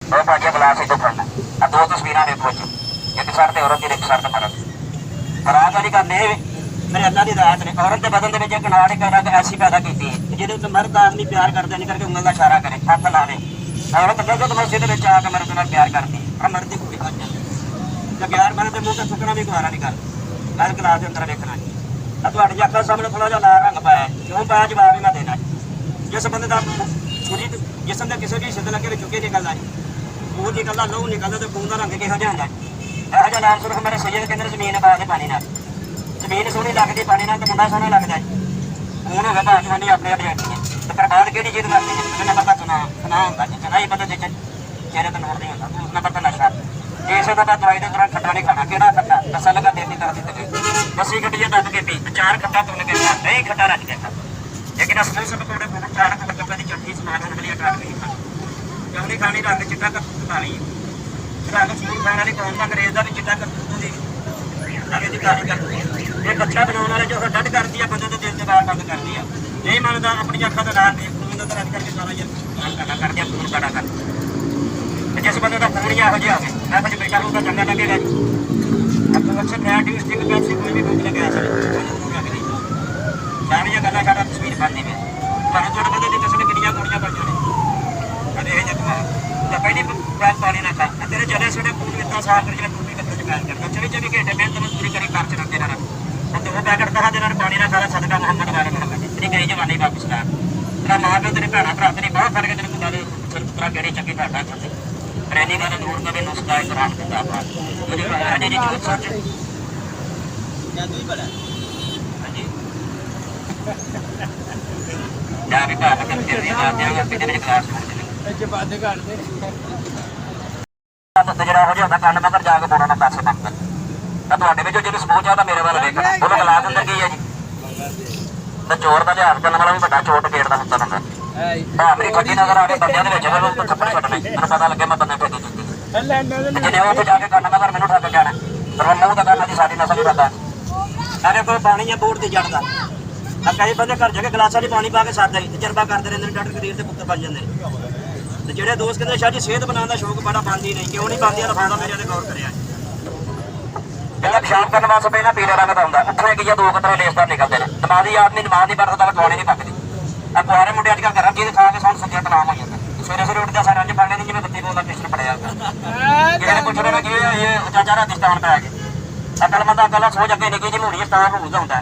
ਉਹ ਭਾਜੀ ਗਲਾਸ ਇੱਥੋਂ ਫੜਨਾ ਆ ਦੋ ਤਸਵੀਰਾਂ ਵੇਖੋ ਜੀ ਇੱਕ ਸਾਈਡ ਤੇ ਔਰਤ ਦੀ ਇੱਕ ਸਾਈਡ ਤੇ ਮਰਦ ਰਾਤ ਵਾਲੀ ਗੱਲ ਇਹ ਮੇਰੇ ਅੱਲਾ ਦੀ ਰਾਤ ਨੇ ਔਰਤ ਦੇ ਬਦਨ ਦੇ ਵਿੱਚ ਇੱਕ ਨਾੜ ਇੱਕ ਰਗ ਐਸੀ ਪੈਦਾ ਕੀਤੀ ਹੈ ਜਿਹਦੇ ਉੱਤੇ ਮਰਦ ਆਦਮੀ ਪਿਆਰ ਕਰਦਾ ਨਹੀਂ ਕਰਕੇ ਉਂਗਲ ਦਾ ਇਸ਼ਾਰਾ ਕਰੇ ਹੱਥ ਲਾਵੇ ਔਰਤ ਲਗਤ ਮਸਜਿਦ ਵਿੱਚ ਆ ਕੇ ਮਰਦ ਨਾਲ ਪਿਆਰ ਕਰਦੀ ਹੈ ਮਰਦ ਦੀ ਕੁੜੀ ਬਣ ਜਾਂਦੀ ਤੇ ਪਿਆਰ ਮਰਦ ਦੇ ਮੂੰਹ ਤੇ ਸੁੱਕਣਾ ਵੀ ਗਵਾਰਾ ਨਹੀਂ ਕਰਦਾ ਗੱਲ ਕਲਾਸ ਦੇ ਅੰਦਰ ਵੇਖਣਾ ਆ ਤੁਹਾਡੀ ਅੱਖਾਂ ਸਾਹਮਣੇ ਥੋੜਾ ਜਿਹਾ ਲਾਲ ਰੰਗ ਪਾਇਆ ਕਿਉਂ ਪਾਇਆ ਜਵਾਬ ਹੀ ਮੈਂ ਦੇਣਾ ਜਿਸ ਬੰਦੇ ਦਾ ਛੁਰੀ ਜਿਸਮ ਦਾ ਕਿਸੇ ਵੀ ਸਿੱਧ ਲੱਗੇ ਚੁੱਕੇ ਨਿਕਲਦਾ ਜੀ ਖੂਨ ਨਿਕਲਦਾ ਲਹੂ ਨਿਕਲਦਾ ਤੇ ਖੂਨ ਦਾ ਰੰਗ ਕਿਹੋ ਜਿਹਾ ਹੁੰਦਾ ਇਹੋ ਜਿਹਾ ਨਾਮ ਸੁਣ ਮੇਰੇ ਸੈਯਦ ਕਹਿੰਦੇ ਜ਼ਮੀਨ ਪਾ ਦੇ ਪਾਣੀ ਨਾਲ ਜ਼ਮੀਨ ਸੋਹਣੀ ਲੱਗਦੀ ਪਾਣੀ ਨਾਲ ਤੇ ਮੁੰਡਾ ਸੋਹਣਾ ਲੱਗਦਾ ਖੂਨ ਹੋ ਗਿਆ ਭਾਜਵਾਨੀ ਆਪਣੇ ਆਪ ਜਾਂਦੀ ਹੈ ਤੇ ਪ੍ਰਭਾਤ ਕਿਹੜੀ ਚੀਜ਼ ਕਰਦੀ ਹੈ ਮੈਨੂੰ ਪਤਾ ਸੁਣਾ ਹੁੰਦਾ ਜੀ ਜਨਾ ਹੀ ਪਤਾ ਦੇ ਚਿਹਰੇ ਤੇ ਨੋੜ ਨਹੀਂ ਹੁੰਦਾ ਉਸ ਨਾਲ ਪਤਾ ਨਸ਼ਾ ਇਸੇ ਦਾ ਦਵਾਈ ਦੇ ਦੌਰਾਨ ਖੱਟਾ ਨਹੀਂ ਖਾਣਾ ਕਿਹੜਾ ਖੱਟਾ ਦੱਸਣ ਲੱਗਾ ਦੇਤੀ ਕਰਦੀ ਤੇ ਬਸੀ ਗੱਡੀਆਂ ਦੱਬ ਕੇ ਪੀ ਚਾਰ ਖੱਟਾ ਤੁੰਨ ਕੇ ਨਹੀਂ ਖੱਟਾ ਰੱਜ ਕੇ ਲੇਕਿਨ ਅਸਲ ਸਭ ਕੋੜੇ ਬਹੁਤ ਚਾਰ ਖੱਟਾ ਦੀ ਚਟਨੀ ਸਮਾਨ ਹੋਣ ਵਾਲੀ ਅਟਾਕ ਨਹੀਂ ਕਿਉਂ ਨਹੀਂ ਖਾਣੀ ਰੰਗ ਚਿੱਟਾ ਕੱਪੂ ਖਾਣੀ ਰੰਗ ਸੂਰ ਖਾਣ ਵਾਲੀ ਕੌਮ ਦਾ ਅੰਗਰੇਜ਼ ਦਾ ਵੀ ਚਿੱਟਾ ਕੱਪੂ ਦੀ ਅਗੇ ਦੀ ਕਾਰੀ ਕਰਦੀ ਇਹ ਬੱਚਾ ਬਣਾਉਣ ਵਾਲੇ ਜੋ ਡੱਡ ਕਰਦੀ ਆ ਬੰਦੇ ਦੇ ਦਿਲ ਤੇ ਵਾਰ ਬੰਦ ਕਰਦੀ ਆ ਨਹੀਂ ਮੰਨਦਾ ਆਪਣੀ ਅੱਖਾਂ ਦਾ ਨਾਲ ਦੇਖ ਖੂਨ ਦਾ ਰੱਜ ਕਰਕੇ ਸਾਰਾ ਯਾਰ ਕਰਦੀ ਆ ਖੂਨ ਕਾੜਾ ਕਰ ਜਿਸ ਬੰਦੇ ਦਾ ਖੂਨ ਇਹੋ ਜਿਹਾ ਹੋਵੇ ਮੈਂ ਕੁਝ ਬੇਟਾ ਨੂੰ ਤਾਂ ਚੰਗਾ ਲੱਗੇਗਾ ਆਪਾਂ ਅਕਸਰ ਨੈਗੇਟਿਵ ਸਟਿਕ ਪੈਸੇ ਕੋਈ ਵੀ ਬੁੱਕ ਲਗਾ ਸਕਦੇ ਸਾਰੀਆਂ ਗੱਲਾਂ ਸਾਡਾ ਤਸਵੀਰ ਬਣਦੀ ਹੈ ਤੁਹਾਨੂੰ ਤੁਹਾਡੇ ਬੰਦੇ ਦੀ ਕਿਸਮ ਕਿੰਨੀਆਂ ਕੁੜੀਆਂ ਬਣ ਜਾਣੇ ਕਦੇ ਇਹ ਜਿਹਾ ਤਾਂ ਪਹਿਲੀ ਗੱਲ ਪਾਣੀ ਨਾ ਖਾ ਤੇਰੇ ਜਲੇ ਸਾਡੇ ਖੂਨ ਵਿੱਚ ਸਾਫ ਕਰੀ ਜਿਹੜਾ ਟੂਟੀ ਕੱਟਣ ਚ ਪੈਰ ਕਰਦਾ 24 ਘੰਟੇ ਮਿਹਨਤ ਮਜ਼ਦੂਰੀ ਕਰੀ ਕਰ ਚ ਰੱਖਦੇ ਰਹਿਣਾ ਤੇ ਉਹ ਪੈਕਟ ਕਹਾ ਦੇ ਨਾਲ ਪਾਣੀ ਨਾਲ ਸਾਰਾ ਸਦਕਾ ਮੁਹੰਮਦ ਵਾਲੇ ਮੁਹੰਮਦ ਤੇਰੀ ਗਈ ਜਵਾਨੀ ਵਾਪਸ ਲਾ ਤੇਰਾ ਮਾਂ ਪਿਓ ਤੇਰੇ ਭੈਣਾਂ ਭਰਾ ਤੇਰੀ ਬਹੁਤ ਫਰਕ ਤੇਰੇ ਮੁੰਡਾ ਦੇ ਤੇਰਾ ਕਿਹੜੀ ਚੱਕੀ ਘਾਟਾ ਚੱਲਦੇ ਪ੍ਰੇਮੀ ਵਾਲੇ ਦੂਰ ਕਦੇ ਨੂੰ ਸਦਾਈ ਕੁਰਾਨ ਦਿੰਦਾ ਆਪਾਂ ਉਹਦੀ ਆਡੀ ਦੀ ਜੋਤ ਸੱਚ ਜਾਦੂ ਹੀ ਬੜਾ ਹਾਂਜੀ ਜਾ ਵੀ ਭਾਵ ਕਰਦੇ ਨੇ ਆ ਦਿਆਂਗਾ ਕਿਤੇ ਮੇਰੇ ਕਲਾਸ ਵਿੱਚ ਬਾਦੇ ਘੜਦੇ ਤਾਂ ਜਿਹੜਾ ਹੋ ਜਾਂਦਾ ਕੰਨ ਮਗਰ ਜਾ ਕੇ ਬੋਲਣਾ ਨਾ ਪਾਸੇ ਮੰਗਦਾ ਤਾਂ ਤੁਹਾਡੇ ਵਿੱਚੋਂ ਜਿਹਨੂੰ ਸਪੋਚ ਆ ਤਾਂ ਮੇਰੇ ਵੱਲ ਵੇਖਣਾ ਉਹਦਾ ਗਲਾਸ ਅੰਦਰ ਕੀ ਹੈ ਜੀ ਤਾਂ ਚੋਰ ਦਾ ਲਿਹਾਜ਼ ਕਰਨ ਵਾਲਾ ਵੀ ਵੱਡਾ ਚੋਰ ਟਕੇਟ ਦਾ ਹੁੰਦਾ ਹੁੰਦਾ ਹਾਂ ਮੇਰੀ ਖੱਟੀ ਨਜ਼ਰ ਆ ਕੇ ਬੰਦਿਆਂ ਦੇ ਵਿੱਚ ਮੈਨੂੰ ਤਾਂ ਥੱਪੜ ਛੱਡਣੇ ਮੈਨੂੰ ਪਤਾ ਲੱਗਿਆ ਮੈਂ ਬੰਦੇ ਫੇਕੀ ਦਿੱਤੀ ਜਿਹਨੇ ਉੱਥੇ ਜਾ ਕੇ ਕੰਨ ਮਗਰ ਮੈਨੂੰ ਠੱਗ ਜਾਣਾ ਪਰ ਮੂੰਹ ਤਾਂ ਕਰਨਾ ਜੀ ਸਾਡੀ ਨਸਲ ਹੀ ਬੰਦਾ ਮੇਰੇ ਕੋਲ ਪਾਣੀ ਆ ਬੋਰਡ ਤੇ ਜੜਦਾ ਆ ਕਈ ਬੰਦੇ ਘਰ ਜਾ ਕੇ ਗਲਾਸਾਂ 'ਚ ਪਾਣੀ ਪਾ ਕੇ ਸਾਦਾ ਹੀ ਤਜਰਬਾ ਕਰਦੇ ਰਹਿੰਦੇ ਨੇ ਡਾਕਟਰ ਕਰੀਰ ਦੇ ਪੁੱਤਰ ਬਣ ਜਾਂਦੇ ਨੇ ਤੇ ਜਿਹੜੇ ਦੋਸਤ ਕਹਿੰਦੇ ਸ਼ਾਹ ਜੀ ਸਿਹਤ ਬਣਾਉਣ ਦਾ ਸ਼ੌਕ ਬੜਾ ਬਣਦੀ ਨਹੀਂ ਕਿਉਂ ਨਹੀਂ ਬਣਦੀ ਲਫਾਦਾ ਮੇਰੇ ਤੇ ਗੌਰ ਕਰਿਆ ਪਹਿਲਾਂ ਪਿਸ਼ਾਬ ਕਰਨ ਵਾਸਤੇ ਪਹਿਲਾਂ ਪੀਲੇ ਰੰਗ ਦਾ ਹੁੰਦਾ ਉੱਠਣੇ ਕੀ ਦੋ ਕਤਰੇ ਲੇਸਦਾਰ ਨਿਕਲਦੇ ਨੇ ਦਿਮਾਗੀ ਆਦਮੀ ਨਮਾਜ਼ ਨਹੀਂ ਪੜ੍ਹਦਾ ਤਾਂ ਖਵਾਉਣੇ ਨਹੀਂ ਪੱਕਦੀ ਆ ਕੁਆਰੇ ਮੁੰਡੇ ਅੱਜ ਕੱਲ੍ਹ ਘਰਾਂ ਚੀਜ਼ ਖਾ ਕੇ ਸਾਨੂੰ ਸੱਜਿਆ ਤਲਾਮ ਹੋ ਜਾਂਦਾ ਸਵੇਰੇ ਸਵੇਰੇ ਉੱਠਦਾ ਸਾਰਾ ਅੰਜ ਪੜ੍ਹਨੇ ਨਹੀਂ ਜਿਵੇਂ ਬੱਤੀ ਬੋਲਦਾ ਕ੍ਰਿਸ਼ਨ ਪੜਿਆ ਹੁੰਦਾ ਕਿਸੇ ਨੇ ਪੁੱਛਣਾ ਕਿ ਇਹ ਚਾਚਾ ਰਾਜਸਥਾਨ ਪੈ ਗਏ ਅਕਲ ਬੰਦਾ ਅਕਲ ਸੋਚ ਅੱਗੇ ਨਿੱਕੀ ਜਿਹੀ ਮੂੜੀ ਸਟਾਰ ਹੁੰਦਾ